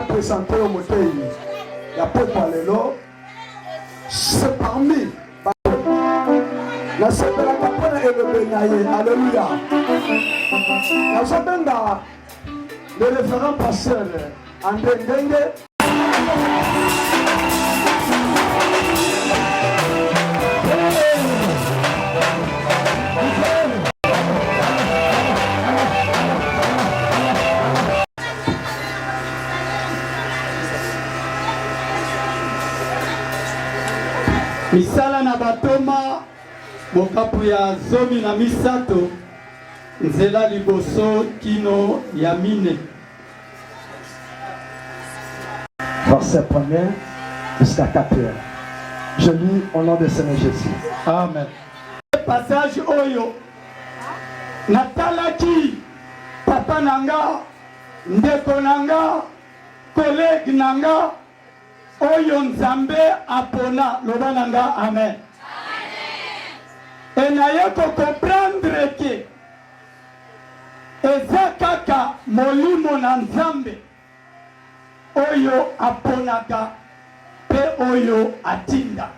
Présenté au motel, il y a peu de parler c'est parmi la semaine la et le benaye, alléluia. La semaine le référent pasteur André Ndenge. Misala na batoma bokapu ya zomi na misato nzela liboso kino ya mine. Verset 1er jusqu'à 4h. Je lis au nom de Seigneur Jésus. Amen. Passage oyo natalaki papa nanga ndeko nanga collègue nanga oyo nzambe apona loba nanga amen. Et naye ko comprendre que eza kaka molimo na nzambe oyo aponaka pe oyo atinda.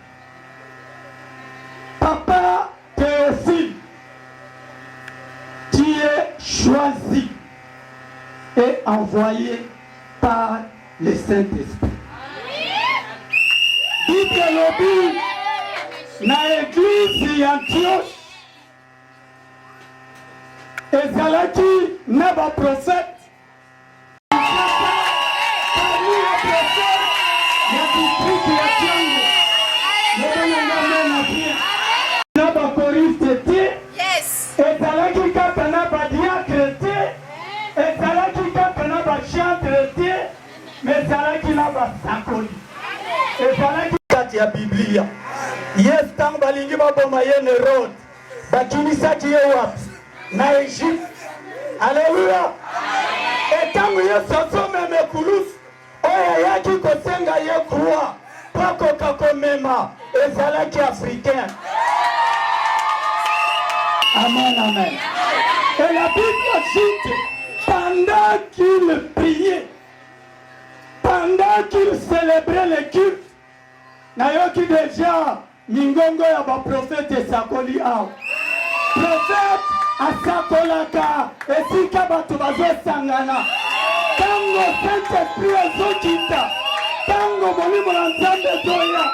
Papa Théophile, tu es choisi et envoyé par le Saint-Esprit. Bible lobi na église ya Antioche ezalaki na ba prophète parmi les prophètes ya district ya Tiango na ba choriste te ezalaki kaka na ba diacre te ezalaki kaka na ba chantre te mais ezalaki na ba sakoli ezalaki kati ya Biblia. Yes, tangu balingi baboma ye Herode bakimisaki ye wapi? Na Egypte. Alléluia. Et tangu Yesu asomeme kulusu oyo yaki kosenga ye croix poko kakomema ezalaki africain. Amen, amen. Et la Bible cite pendant qu'il priait, pendant qu'il célébrait le culte, nayoki déjà mingongo ya ba prophète sakoli aw. Prophète asakolaka esika bato bazosangana. Tango Saint-Esprit ezokita, tango molimo na Nzambe zoya,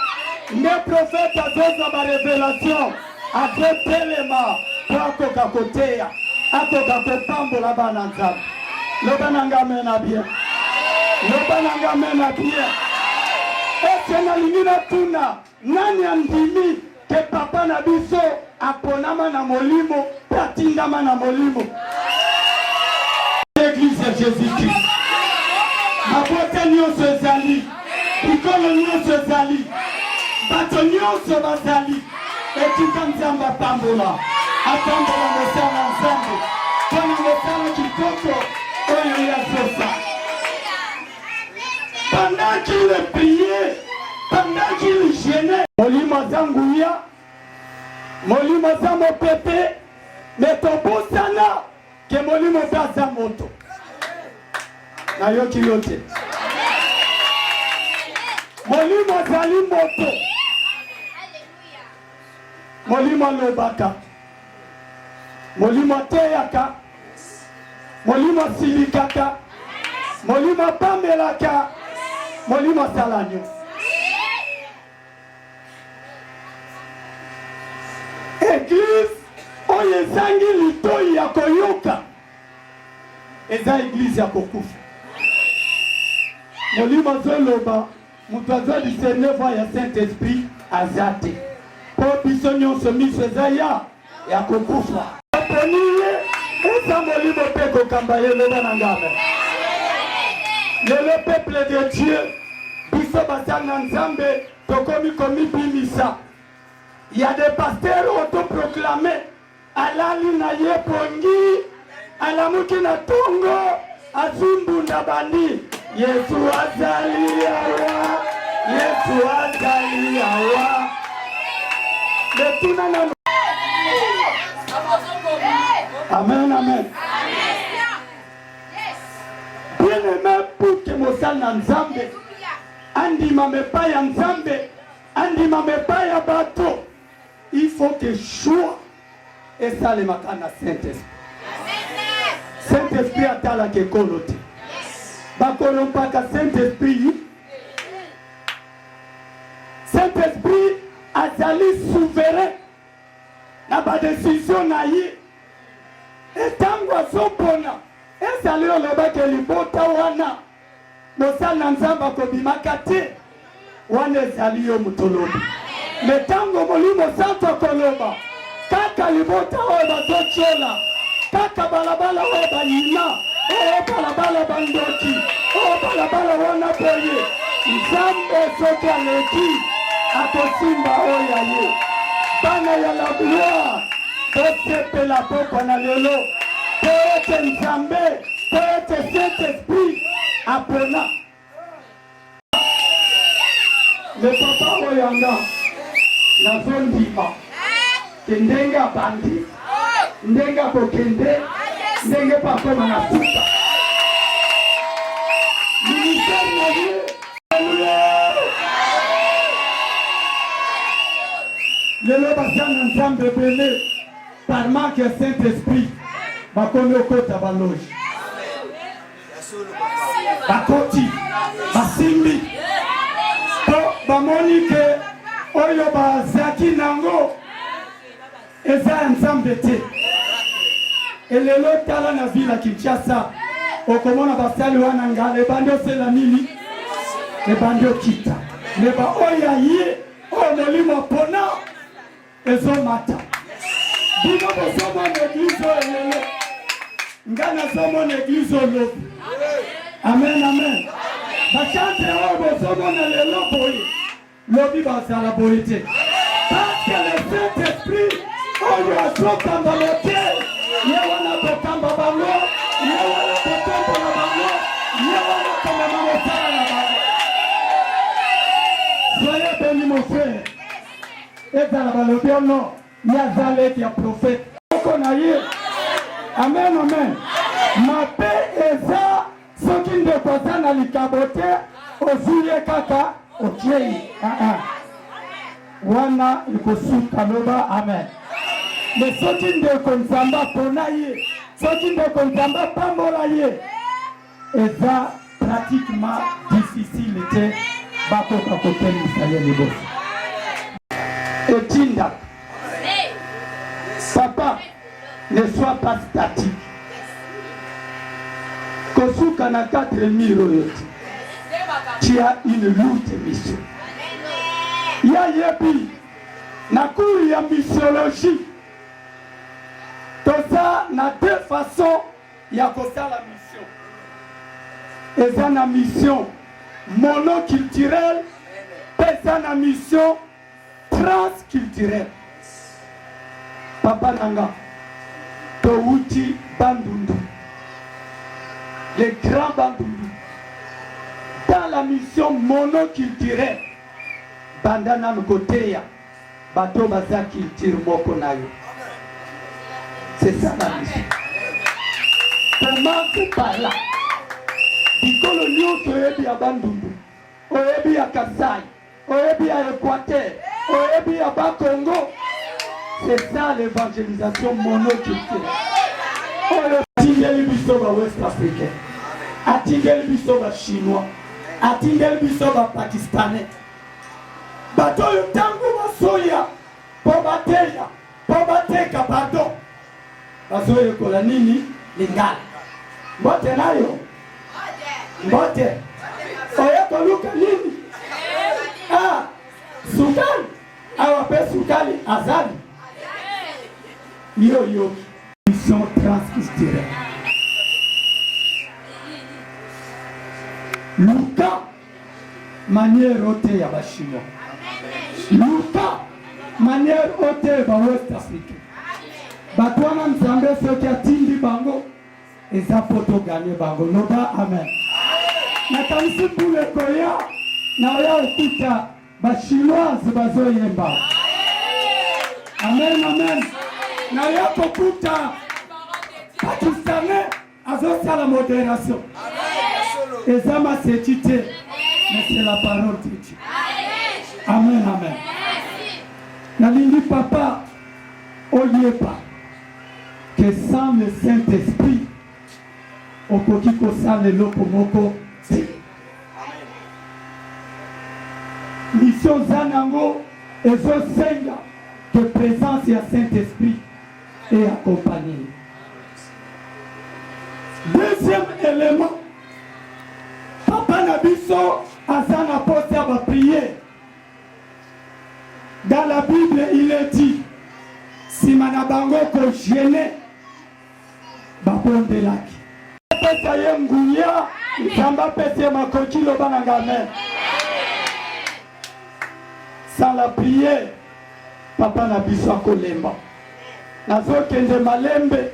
nde prophète azoza ba révélation azotelema po akoka koteya, akoka kopambola bana Nzambe. Loba nanga mena bien, loba nanga mena bien. Ese nalingi na tuna nani andimi ke papa na biso aponama na molimo patindama na molimo. L'église de Jésus-Christ. Ma Mabota nyonso ezali. Bikolo nyonso ezali. Bato nyonso bazali. Etika Nzambe atambola. Atambola mosala Nzambe. Mpona mosala kitoko oyo yazosa. Pendant qu'il priait, pendant qu'il gênait, Molimo Zanguya, Molimo Zamopepe, mais Tobosana, que Molimo Zamoto. Nayoki yote. Molimo Zali Moto. Molimo Lobaka. Molimo Teyaka. Molimo Silikaka. Molimo Pamelaka. Molimo Salanyo. Église oyo ezangi litoi ya koyoka eza église ya kokufa. Molimo azoloba moto azodiscerne voix ya Saint-Esprit aza te. Po biso nyonso miso eza ya kokufa. Aponi ye eza molimo mpe kokamba ye loba na ngame. Le peuple de Dieu, biso basana Nzambe, tokomi komi bimisa. Il y a des pasteurs autoproclamés. Alali na ye pongi, alamuki na tongo, azumbu na bandi. Yesu azali awa, Yesu azali awa. Letuna na Amen, amen. Bien-aimé pour que mosala na Nzambe, andima mepa ya Nzambe, andima mepa ya bato, il faut que choix et ça le makana Saint-Esprit. Saint-Esprit atala ke kolote. Bakolo mpaka Saint-Esprit. Saint-Esprit azali souverain na ba décision na ye. Etango azopona. Ezali olobaki libota wana mosala na Nzambe akobimaka te wana ezali yo mutolobi. Metango molimo santo koloba kaka libota oyo bazotiola kaka balabala oyo bayina oyo balabala bandoki oyo balabala wana boye Nzambe soki aleki akosimba oyo aye bana ya la gloire tosepela pokwa na lelo Poète Nzambe, poète Saint-Esprit, apona. Le papa oyanga, la zone d'Iba, Kendenga bandi, Ndenga kokende, Ndenga papa manasuka. Ministère de Dieu, Alléluia. Le lobasan Nzambe belé, par manque de Saint-Esprit. Bakomi okota baloji bakoti basimbi po bamoni ke oyo bazaki nango eza Nzambe te. Elelo tala na vila Kinshasa okomona basali wana ngala ebandi osela nini ebandi okita leba oyo aye oyo molimo apona ezomata bino bosoma na eglise oyo elelo ngana somo na église olobi. Amen, amen. Bachante oyo somo na lelo boye. Lobi basala boye te. Parce que le Saint-Esprit oyo azokamba lote. Ye wana kokamba bango. Ye wana kotombola bango. Ye wana komema mosala na bango. Soyez béni mon frère. Ezala balobi ono. Yazale ki ya prophète. Oko na ye. Amen, amen. Ma paix eza soki ndeko aza na likabo te ozuye kaka otiei. Wana ikosuka loba amen. Mais soki ndeko Nzambe apona ye, soki ndeko Nzambe apambola ye, eza pratiquement difficile te bakoka kotelisa ye liboso. Etinda. Papa, ne sois pas statique. Kosuka na 4000 royautés. Tu as une lourde mission. Ya yebi na cours ya missiologie. Toza na deux façons ya kosala mission. eza na mission monoculturelle, eza na mission transculturelle. Papa nanga, touti Bandundu, les grands Bandundu, dans la mission monoculturelle, bandana mkoteya, bato baza culture moko nayo. C'est ça la mission. Commence par là. Dikolo nyonso oyebi ya Bandundu, oyebi ya Kasai, oyebi ya Équateur, oyebi ya Bas-Congo. C'est ça l'évangélisation monoculturelle. Oyo atingeli biso ba West Africain, atingeli biso ba Chinois, atingeli biso ba Pakistanais. Bato oyo ntango basoya po bateya, po bateka pardon. Bazoyekola nini? Lingala. Mbote nayo? Mbote. Oyekoluka nini? Sukali. Awape sukali azali. Yo. Mission transculturelle. Luka manière ote ya bashino. Luka manière ote ba West Africa. Batwana nzambe soki atindi bango eza poto gagné bango. Noba amen. Nakanisi mbule koya na ya okuta bashinoise bazoyemba. Amen. Na ya kokuta Pakistanais azosala modération. Eza masetite, mais c'est la parole de Dieu. Amen. Nalingi papa oyepa que sans le Saint-Esprit okoki kosala eloko moko te. Mission zanango ezosenga que présence ya Saint-Esprit est accompagnée. Deuxième élément, papa Nabiso Azana poste à prier. Dans la Bible, il est dit, si manabango ko gêné, bapon de lac. Pesa yenguya, kamba pesa makoki lo banangame. Sans la prière, papa Nabiso akolemba. Nazokende malembe.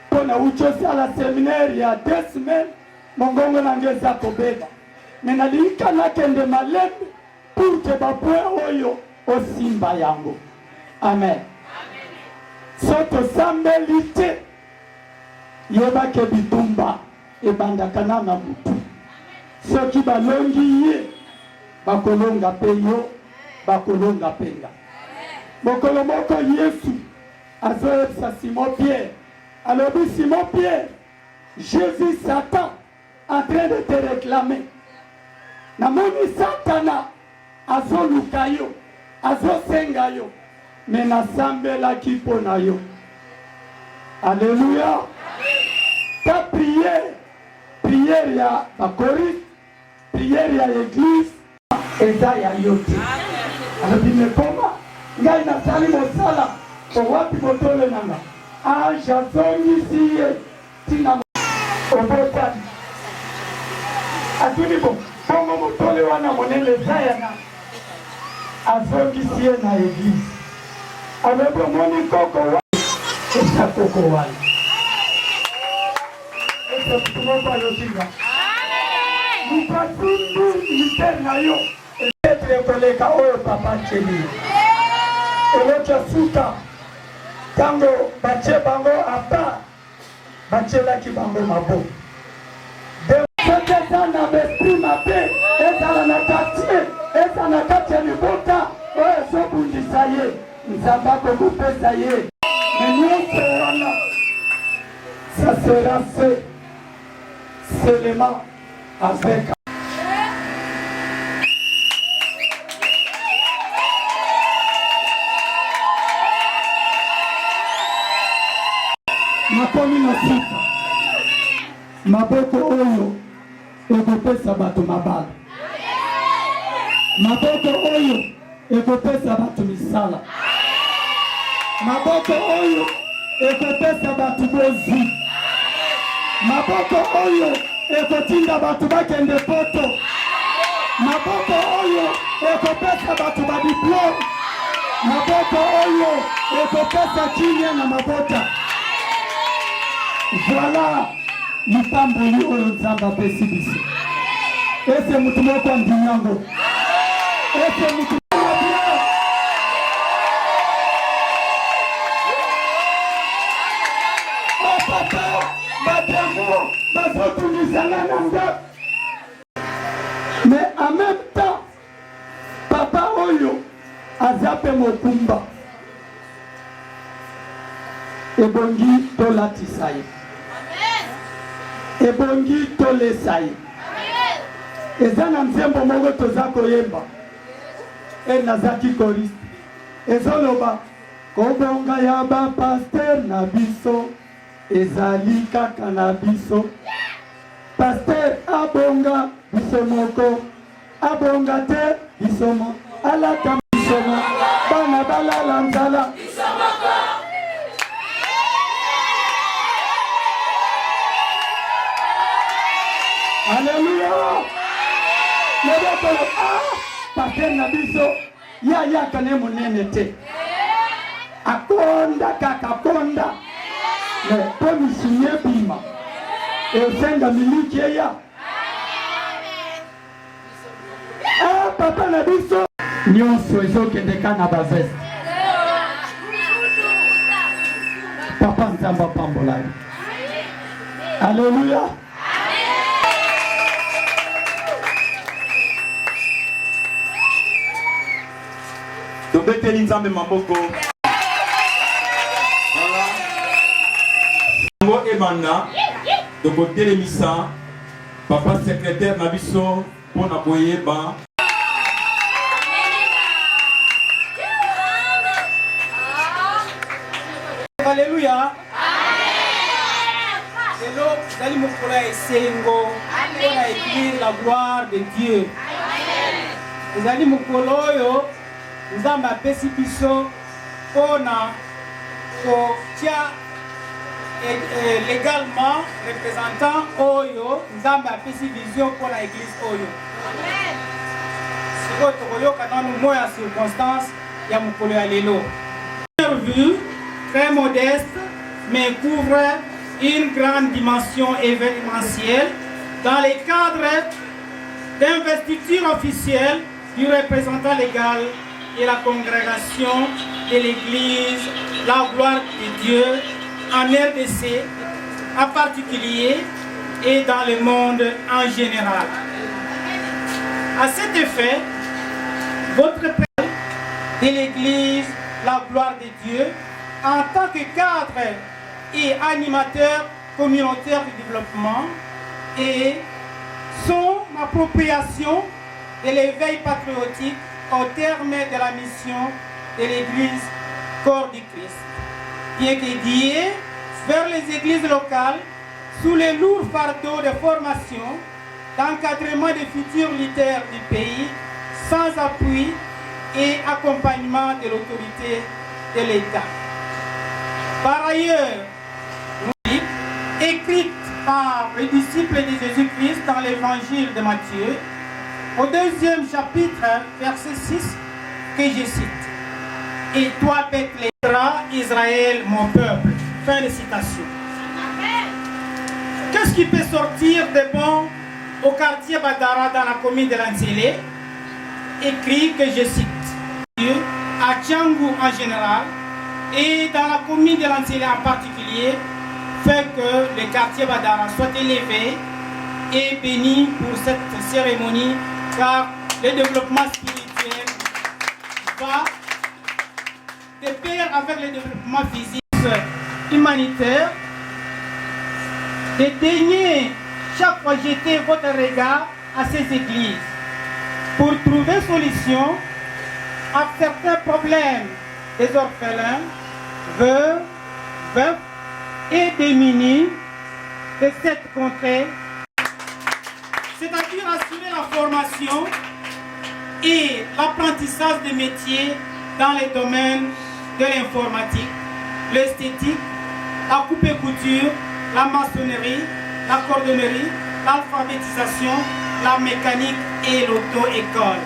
Pona uchosi ala séminaire il y a 2 semaines, mongongo nangeza kobeba. Menalika nakende malembe pour que bapwe oyo osimba yango. Amen. Soto sambelite yeba ke bitumba ebandakana na mutu. Soki balongi ye bakolonga peyo bakolonga penga. Mokolo moko Yesu azoyebisa Simon Pierre. Alors Simon Pierre, Jésus Satan en train de te réclamer. Namoni Satana azo lukayo, azo sengayo, mais nasambela kipona yo. Alléluia. Ta prière ya Corinthe, prière ya église, eza ya yote. Alors mais comment ngai nasali mosala ko wapi botole nanga? J'azongi si tina obotani. Atuni bon, bongo motole wana monele zayana. Azongi si na église. Alebo moni koko wana. Esa koko wana. Esa kutumoba yotinga. Mukatundu miter na yo. Etre koleka oyo papa cheli. Elocha suka. Tango bache bango apa bache laki bango mabo de eza na besprit mabe eza na quartier eza na quartier libota oyo ezobundisa ye nzambe akokopesa ye mais nyonso wana ça sera fait seulement avec makomi na sika maboko oyo ekopesa bato mabala. Maboko oyo ekopesa bato misala. Maboko oyo ekopesa bato bozi. Maboko oyo ekotinda batu bakende poto. Maboko oyo ekopesa batu ba diplome. Maboko oyo ekopesa kimia na mabota. Voilà mipamboli oyo Nzambe apesi biso. Ese mutu moko andinyango. Ese mutu mais en même temps, papa oyo azape mokumba. Ebongi tolatisa ye. Ebongi tolesa ye. Eza na nzembo moko toza koyemba. Nazaki choriste. Ezoloba kobonga ya ba pasteur na biso. Ezali kaka na biso. Pasteur abonga biso moko. Abonga te biso moko. Alata biso moko. Bana balala nzala biso moko. Alléluia. Leboko pasteur na biso ya kane monene te. Akonda kaka konda. Mais pour nous signer bima et au sein de la miliki ya papa na biso nyonso ezokende kana ba veste papa Nzambe apambola ye. Alléluia. Tobeteli Nzambe maboko. Ebanda de côté les missa papa secrétaire nabiso pour na boyeba. Alléluia. Hello, dali mokola esengo pour écrire la gloire de Dieu. Dali mokolo yo Nzambe apesi biso pona ko tia légalement représentant Oyo, Nzambe apesi vision pour l'église Oyo. Amen. Si vous tokoyoka dans nous moya circonstance ya mukolo ya lelo. Vue très modeste mais couvre une grande dimension événementielle dans les cadres d'investiture officielle du représentant légal et la congrégation de l'église, la gloire de Dieu en RDC en particulier et dans le monde en général. À cet effet, votre prêtre de l'Église, la gloire de Dieu, en tant que cadre et animateur communautaire du développement et son appropriation de l'éveil patriotique au terme de la mission de l'Église corps du Christ, bien qu'édié vers les églises locales sous les lourds fardeaux de formation, d'encadrement des futurs leaders du pays, sans appui et accompagnement de l'autorité de l'État. Par ailleurs, écrite par les disciples de Jésus-Christ dans l'évangile de Matthieu, au 2e chapitre, verset 6, que je cite. Et toi, Bethléem, Israël, mon peuple. Fin de citation. Qu'est-ce qui peut sortir de bon au quartier Badara dans la commune de Lanzélé? Écrit que je cite. Dieu, à Tchangou en général et dans la commune de Lanzélé en particulier, fait que le quartier Badara soit élevé et béni pour cette cérémonie, car le développement spirituel va de pair avec le développement physique, humanitaire. De daigner chaque fois jeter votre regard à ces églises pour trouver solution à certains problèmes des orphelins, veufs et démunis de cette contrée, c'est-à-dire assurer la formation et l'apprentissage des métiers dans les domaines de l'informatique, l'esthétique, la coupe et couture, la maçonnerie, la cordonnerie, l'alphabétisation, la mécanique et l'auto-école.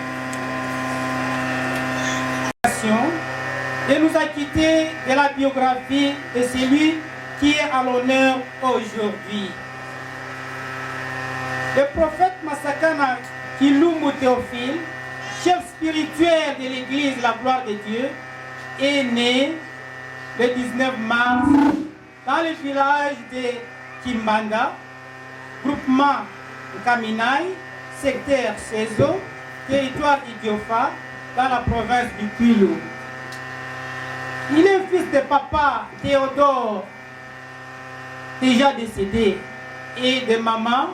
Il nous a quitté de la biographie de celui qui est à l'honneur aujourd'hui. Le prophète Massakana Kilumbu Théophile, chef spirituel de l'église La Gloire de Dieu, est né le 19 mars dans le village de Kimbanda, groupement Kaminai, secteur Sezo, territoire d'Idiofa, dans la province du Kwilu. Il est fils de papa Théodore, déjà décédé, et de maman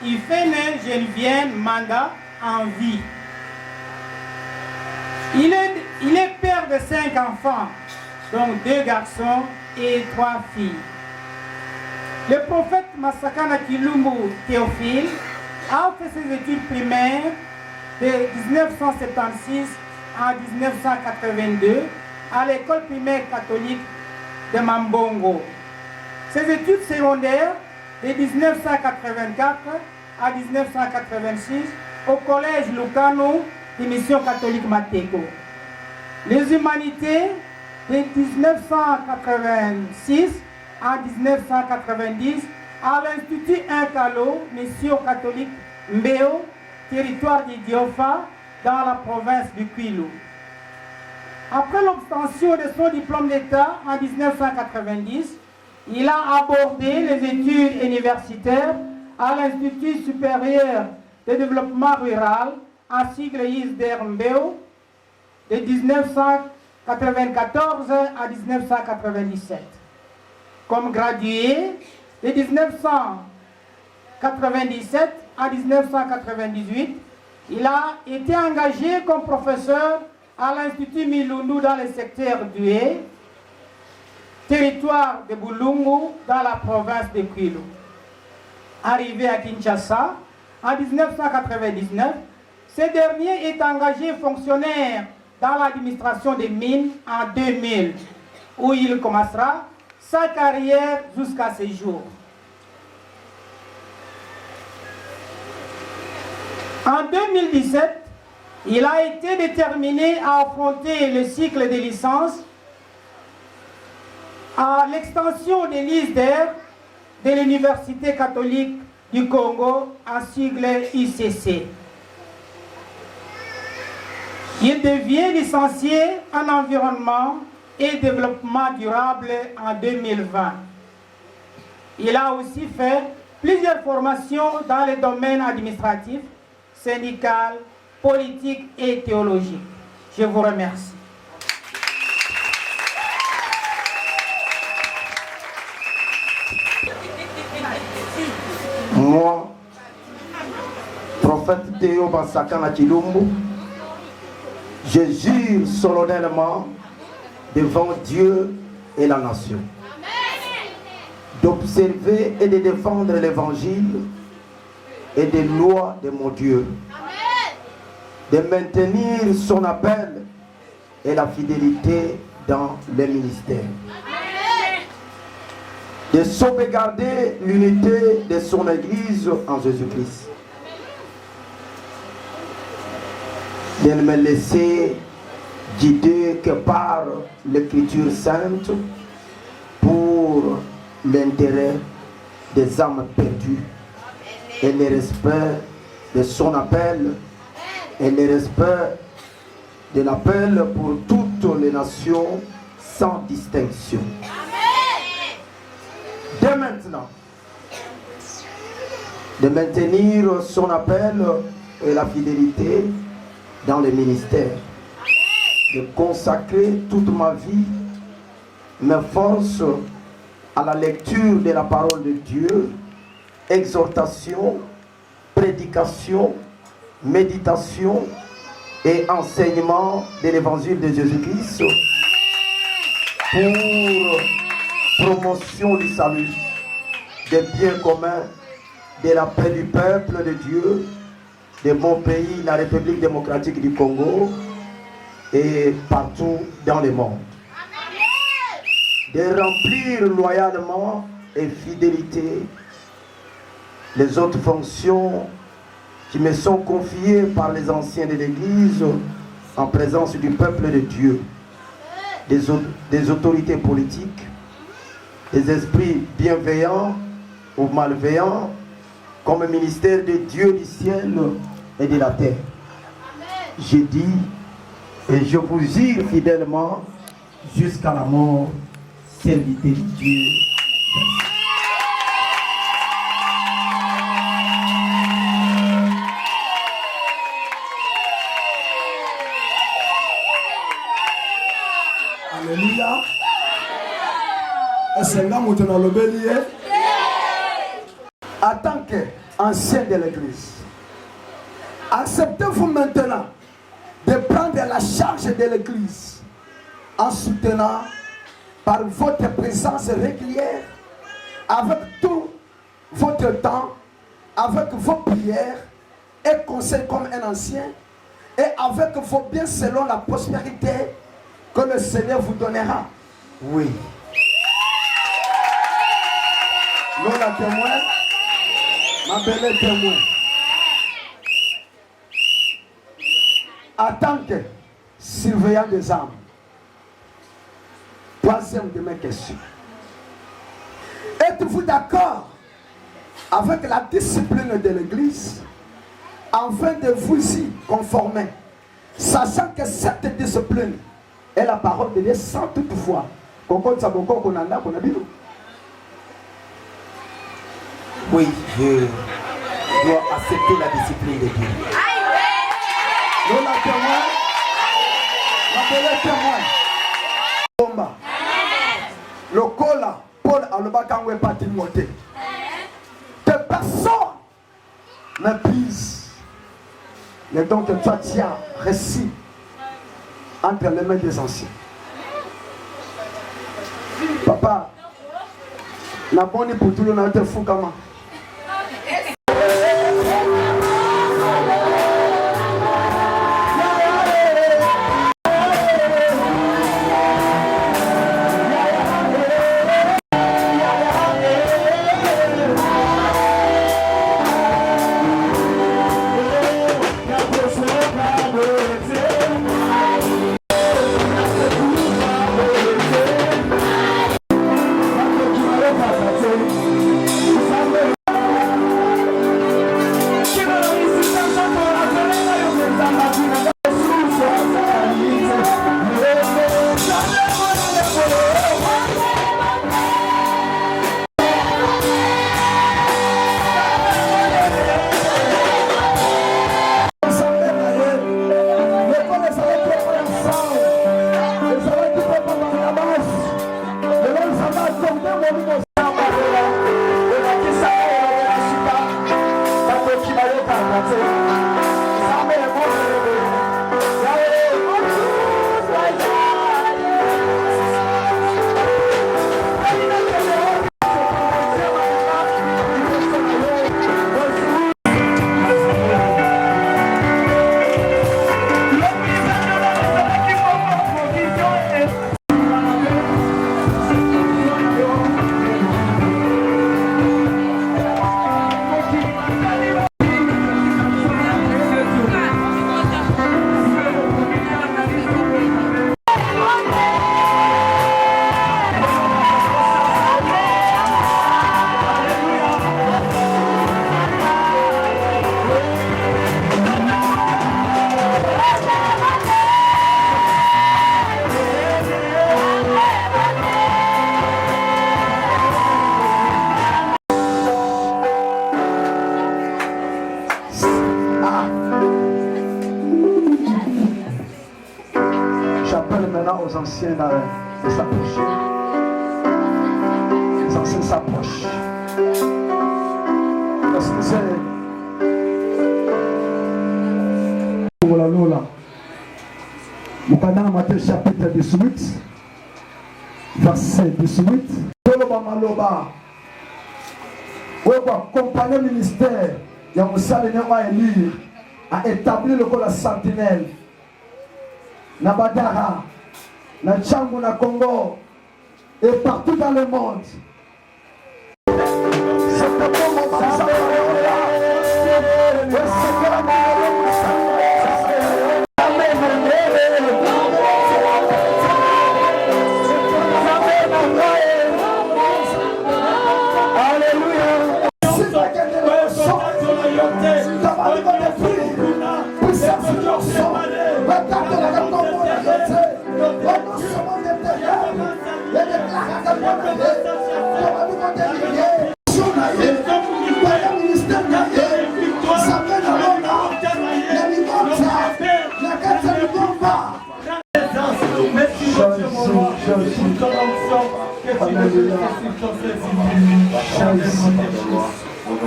Ifene Geneviève Manda en vie. Il est père de 5 enfants, donc 2 garçons et 3 filles. Le prophète Massakana Kilumbu Théophile a fait ses études primaires de 1976 à 1982 à l'école primaire catholique de Mambongo. Ses études secondaires de 1984 à 1986 au collège Lucano de mission catholique Mateko. Les humanités de 1986 à 1990 à l'Institut Incalo, mission catholique Mbeo, territoire d'Idiofa, dans la province du Kwilu. Après l'obtention de son diplôme d'État en 1990, il a abordé les études universitaires à l'Institut supérieur de développement rural, en sigle ISDER Mbeo, de 1994 à 1997. Comme gradué de 1997 à 1998, il a été engagé comme professeur à l'Institut Milundu dans le secteur d'Ué, territoire de Bulungu dans la province de Kwilu. Arrivé à Kinshasa en 1999, ce dernier est engagé fonctionnaire dans l'administration des mines en 2000, où il commencera sa carrière jusqu'à ce jour. En 2017, il a été déterminé à affronter le cycle de licence à l'extension de l'ISDER de l'Université catholique du Congo, en sigle ICC. Il devient licencié en environnement et développement durable en 2020. Il a aussi fait plusieurs formations dans les domaines administratifs, syndical, politique et théologique. Je vous remercie. Moi, prophète Théo Massakana Kilumbu, je jure solennellement devant Dieu et la nation d'observer et de défendre l'évangile et des lois de mon Dieu, de maintenir son appel et la fidélité dans les ministères, de sauvegarder l'unité de son Église en Jésus-Christ, de ne me laisser guider que par l'Écriture sainte pour l'intérêt des âmes perdues et le respect de son appel et le respect de l'appel pour toutes les nations sans distinction. Dès maintenant, de maintenir son appel et la fidélité dans les ministères, de consacrer toute ma vie, mes forces à la lecture de la parole de Dieu, exhortation, prédication, méditation et enseignement de l'évangile de Jésus-Christ pour promotion du salut, des biens communs, de la paix du peuple de Dieu, de mon pays, la République démocratique du Congo et partout dans le monde. De remplir loyalement et fidélité les autres fonctions qui me sont confiées par les anciens de l'Église en présence du peuple de Dieu, des autorités politiques, des esprits bienveillants ou malveillants, comme ministère de Dieu du ciel et de la terre. J'ai dit et je vous jure fidèlement jusqu'à la mort, serviteur de Dieu. Alléluia. Est-ce que vous avez l'obélié? En tant qu'ancien de l'Église, acceptez-vous maintenant de prendre la charge de l'Église en soutenant par votre présence régulière, avec tout votre temps, avec vos prières et conseils comme un ancien, et avec vos biens selon la prospérité que le Seigneur vous donnera? Oui. Nous la témoin, ma belle témoin. En tant que surveillant des âmes, troisième de mes questions. Êtes-vous d'accord avec la discipline de l'Église afin de vous y conformer, sachant que cette discipline est la parole de Dieu sans toutefois Oui, je dois accepter la discipline de Dieu. Nous la témoin, la belle témoin. Bomba. Le cola, Paul Alobakangwe pas Timothée. Que personne ne puisse. Mais donc toi tiens récit entre les mains des anciens. Papa, la bonne pour tout le monde est fou comment. Aux anciens de s'approcher. Les anciens s'approchent. Parce que c'est Lola Lola. Mukana Matthieu chapitre 18, verset 18. Toloba Maloba. Où accompagner le ministère, il y a Moussa Élie a établi le col à sentinelle. Nabadara. Na Tchango, na Congo et partout dans le monde.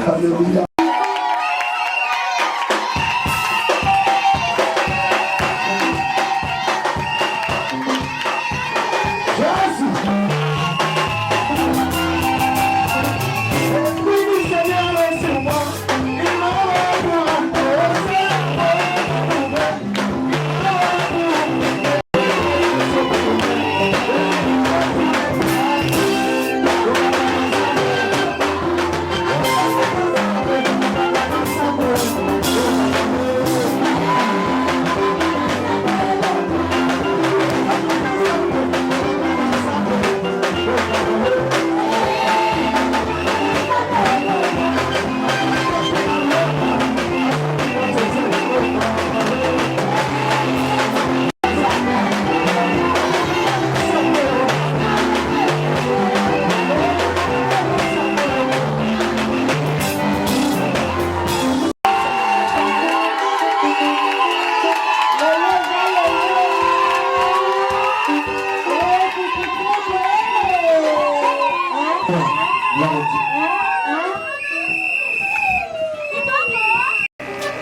Alléluia.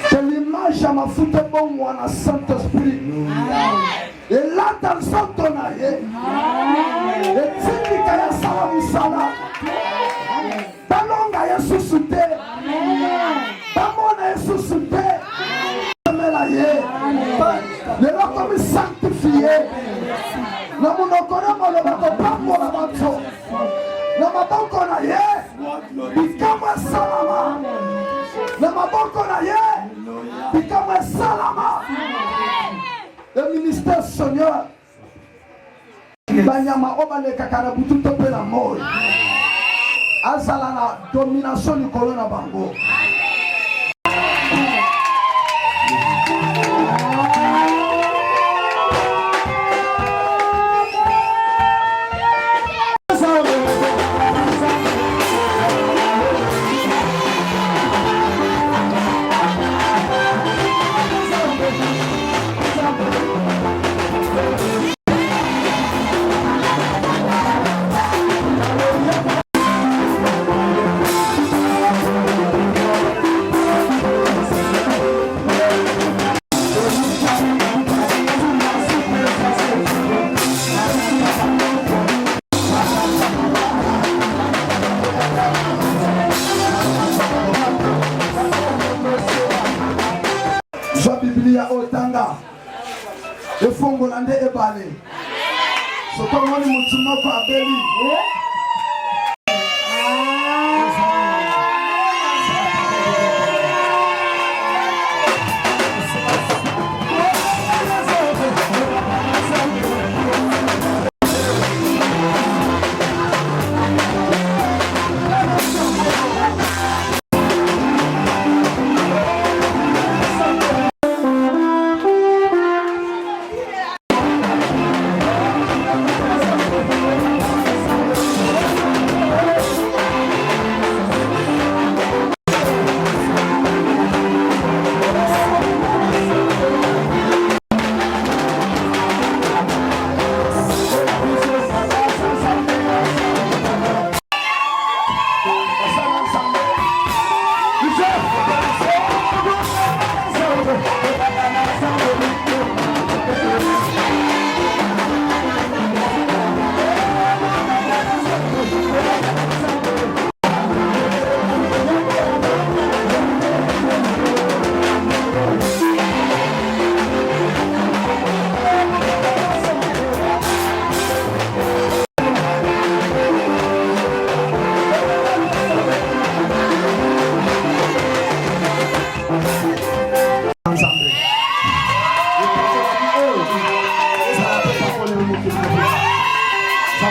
C'est l'image à ma foute bon moi na Saint-Esprit. Et là dans son tonaye. Et tiki kaya sala musala. Balonga ya susute. Bamona ya susute. Le comme sanctifié. Na munokona moloba ko pambo na bato. Na maboko na ye. Bikama salama. Na maboko na ye. Bikama salama. Le ministère Seigneur. Banyama obale kakara butu tope la mort. Azala na domination du corona bango. Biblia otanga efongo lande ebale sokomoni mutumo kwa abeli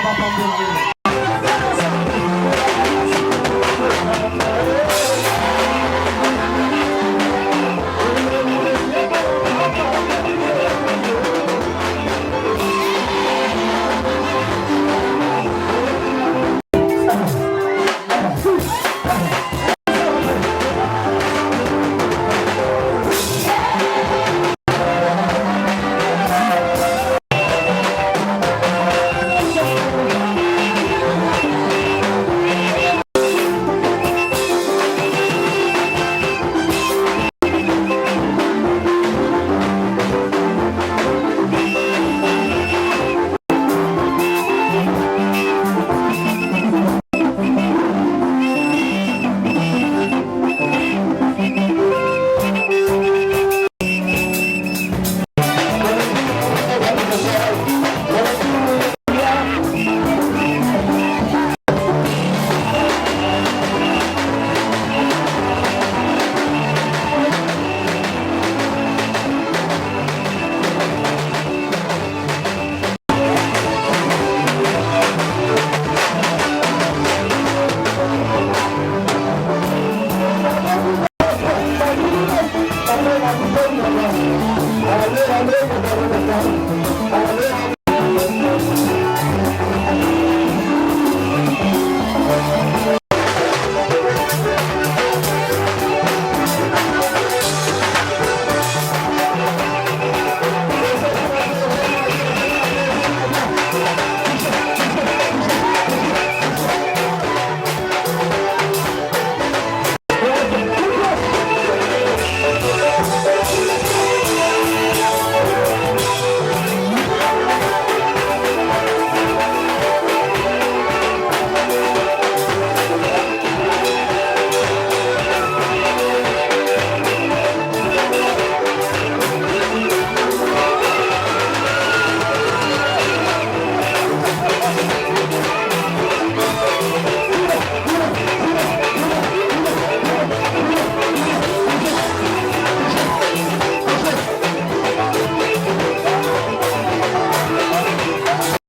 Allez, allez, allez, allez, allez, allez,